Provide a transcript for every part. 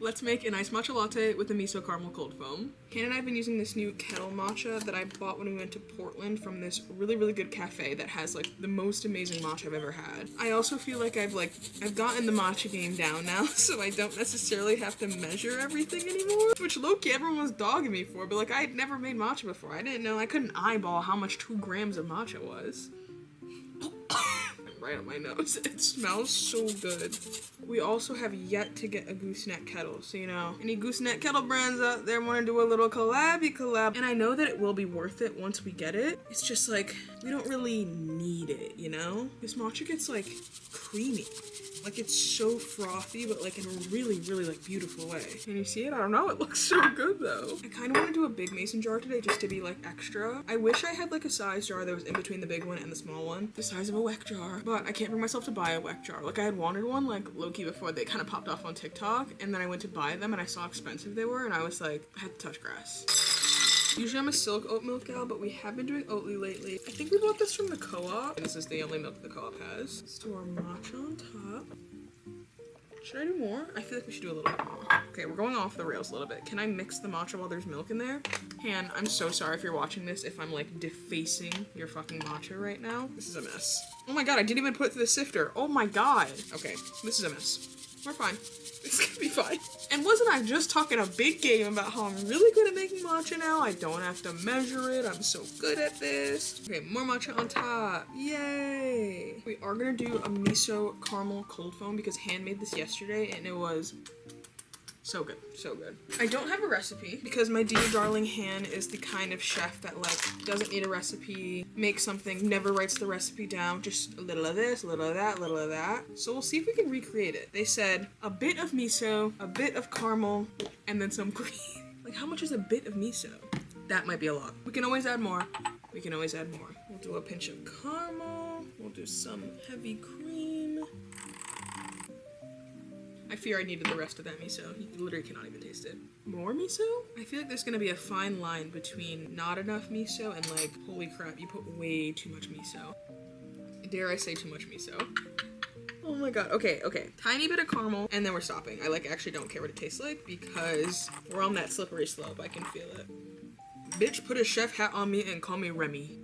Let's make an iced matcha latte with a miso caramel cold foam. Hannah and I have been using this new kettle matcha that I bought when we went to Portland from this really, really good cafe that has like the most amazing matcha I've ever had. I also feel like I've gotten the matcha game down now, so I don't necessarily have to measure everything anymore, which low-key everyone was dogging me for, but like I had never made matcha before. I didn't know, I couldn't eyeball how much 2 grams of matcha was. Right on my nose. It smells so good. We also have yet to get a gooseneck kettle, so you know, any gooseneck kettle brands out there want to do a little collab. And I know that it will be worth it once we get it. It's just like, we don't really need it, you know? This matcha gets like creamy. Like it's so frothy, but like in a really, really like beautiful way. Can you see it? I don't know. It looks so good though. I kind of want to do a big mason jar today just to be like extra. I wish I had like a size jar that was in between the big one and the small one. The size of a weck jar. But I can't bring myself to buy a weck jar. Like I had wanted one like low-key before they kind of popped off on TikTok. And then I went to buy them and I saw how expensive they were. And I was like, I had to touch grass. Usually I'm a silk oat milk gal, but we have been doing Oatly lately. I think we bought this from the co-op. This is the only milk the co-op has. Let's do our matcha on top. Should I do more? I feel like we should do a little bit more. Okay, we're going off the rails a little bit. Can I mix the matcha while there's milk in there? Han, I'm so sorry if you're watching this, if I'm like defacing your fucking matcha right now. This is a mess. Oh my god, I didn't even put it through the sifter. Oh my god. Okay, this is a mess. We're fine. It's gonna be fine. And wasn't I just talking a big game about how I'm really good at making matcha now? I don't have to measure it. I'm so good at this. Okay, more matcha on top. Yay! We are gonna do a miso caramel cold foam because Han made this yesterday and it was so good, so good. I don't have a recipe because my dear darling Han is the kind of chef that like doesn't need a recipe, makes something, never writes the recipe down, just a little of this, a little of that, a little of that. So we'll see if we can recreate it. They said a bit of miso, a bit of caramel, and then some cream. Like how much is a bit of miso? That might be a lot. We can always add more. We can always add more. We'll do a pinch of caramel. We'll do some heavy cream. I fear I needed the rest of that miso. You literally cannot even taste it. More miso? I feel like there's gonna be a fine line between not enough miso and like, holy crap, you put way too much miso. Dare I say too much miso? Oh my god, okay. Tiny bit of caramel, and then we're stopping. I like actually don't care what it tastes like because we're on that slippery slope. I can feel it. Bitch, put a chef hat on me and call me Remy.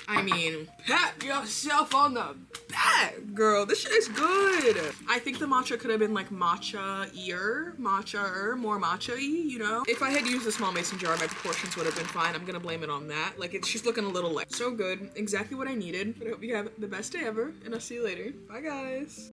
I mean, pat yourself on the back, girl. This shit is good. I think the matcha could have been like matcha-er, more matcha-y, you know? If I had used a small mason jar, my proportions would have been fine. I'm gonna blame it on that. Like, she's looking a little light. So good. Exactly what I needed. But I hope you have the best day ever, and I'll see you later. Bye, guys.